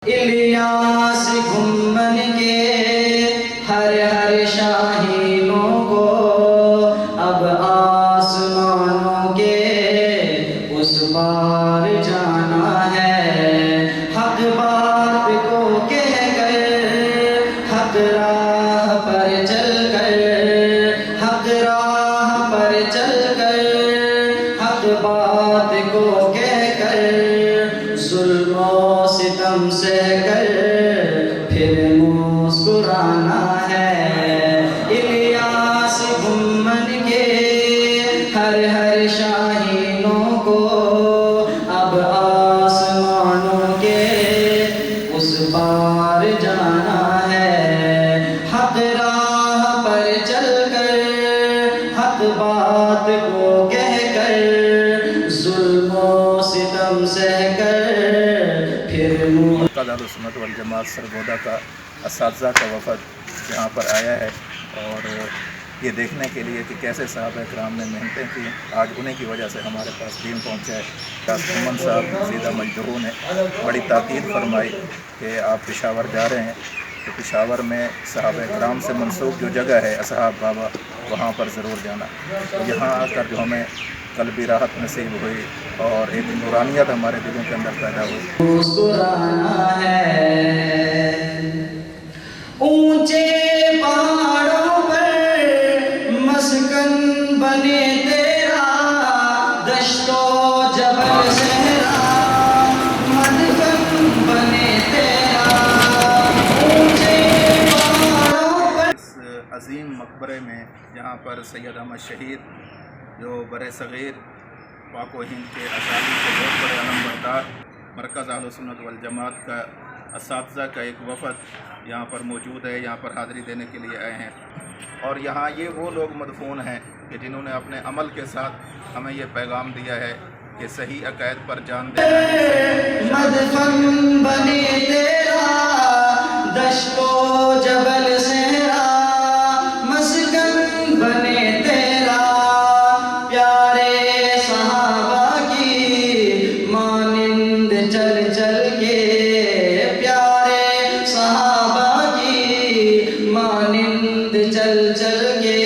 الیاس گھمن کے ہر ہر شاہینوں کو اب آسمانوں کے اس پار جانا ہے۔ حق بات کو کہہ کر حق راہ پر چل کر، حق راہ پر چل کر، حق بات کو کہہ کر، ظلم و ستم سہ کر پھر مسکرانا ہے۔ الیاس گھمن کے ہر ہر شاہینوں کو اب آسمانوں کے اس پار جانا ہے۔ حق راہ پر چل کر، حق بات کو کہہ کر، ظلم و ستم سہ کر پھر مرکز اہل سنت والجماعت سرگودا کا اساتذہ کا وفد یہاں پر آیا ہے، اور یہ دیکھنے کے لیے کہ کیسے صحابہ کرام نے محنتیں کی، آج انہیں کی وجہ سے ہمارے پاس دین پہنچا ہے۔ مومن صاحب سیدہ مجدہو نے بڑی تاکید فرمائی کہ آپ پشاور جا رہے ہیں تو پشاور میں صحابہ کرام سے منسوب جو جگہ ہے اصحاب بابا، وہاں پر ضرور جانا۔ یہاں آ کر جو ہمیں قلبی راحت نصیب ہوئی اور ایک نورانیت ہمارے دلوں کے اندر پیدا ہوئی۔ مسکرانا ہے۔ اونچے پہاڑوں پر مسکن بنے تیرا، دشت و جبل صحرا مدفن بنے تیرا۔ اونچے پہاڑوں پر اس عظیم مقبرے میں جہاں پر سید احمد شہید جو بر صغیر پاک و ہند کے اساطیر کے بہت بڑے علم بردار مرکز اہل سنت والجماعت کا اساتذہ کا ایک وفد یہاں پر موجود ہے، یہاں پر حاضری دینے کے لیے آئے ہیں، اور یہاں یہ وہ لوگ مدفون ہیں کہ جنہوں نے اپنے عمل کے ساتھ ہمیں یہ پیغام دیا ہے کہ صحیح عقائد پر جان دینا ہے۔ مدفن بنے تیرا، دشت و جبل صحرا مسکن بنے تیرا، پیارے صحابہ کی مانند چل چل کے، پیارے صحابہ کی مانند چل چل کے،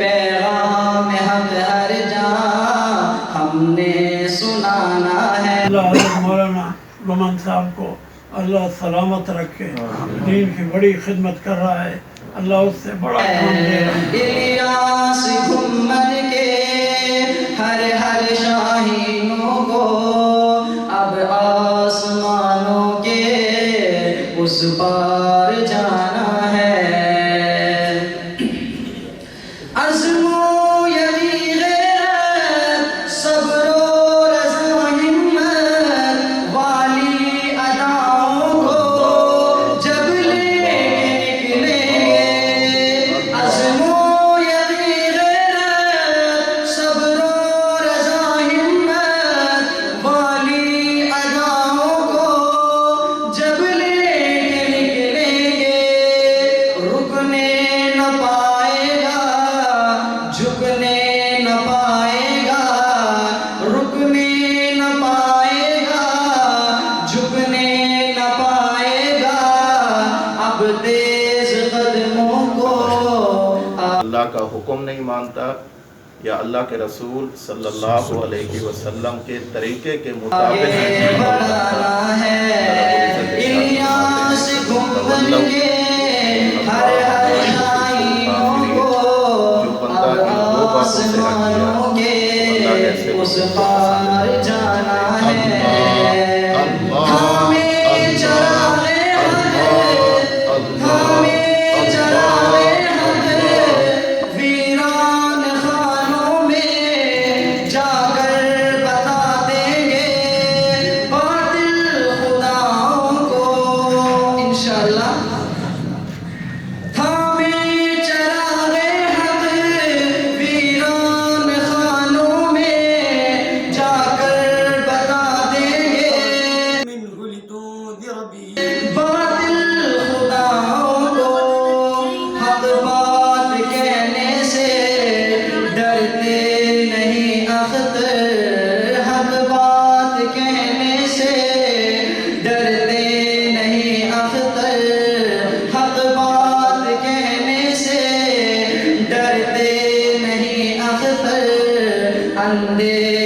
پیغام حق ہر جہاں ہم نے سنانا ہے۔ اللہ مولانا گمان صاحب کو اللہ سلامت رکھے، دین کی بڑی خدمت کر رہا ہے، اللہ اس سے بڑا کام دے رہا ہے۔ الیاس گھمن کے ہر ہر شاہینوں کو اب آسمانوں کے اس پار جانا ہے۔ عزم و یقین غیرت، صبر و رضا ہمت والی اداؤں کو جب لے کے نکلیں گے، عزم و یقین غیرت، صبر و رضا ہمت والی اداؤں کو جب لے کے نکلیں گے، رکنے نہ پائے گا، جھکنے نہ پائے گا، رکنے نہ پائے گا، جھکنے نہ پائے گا، اب تیز قدموں کو اللہ کا حکم نہیں مانتا یا اللہ کے رسول صلی اللہ علیہ وسلم کے طریقے کے مطابق آگے بڑھانا ہے۔ الیاس گھمن کے ہر ہر شاہینوں کو اب آسمانوں کے اس پار جانا ہے۔ تھامے چراغ حق، تھامے چراغ حق، ویران خانوں میں جا کر بتا دیں گے باطل خداؤں کو انشاءاللہ۔ تھامے چراغ حق، ویران خانوں میں جا کر بتا دیں گے باطل خداؤں کو، حق بات کہنے سے ڈرتے نہیں اختر، حق بات کہنے سے ڈرتے بندے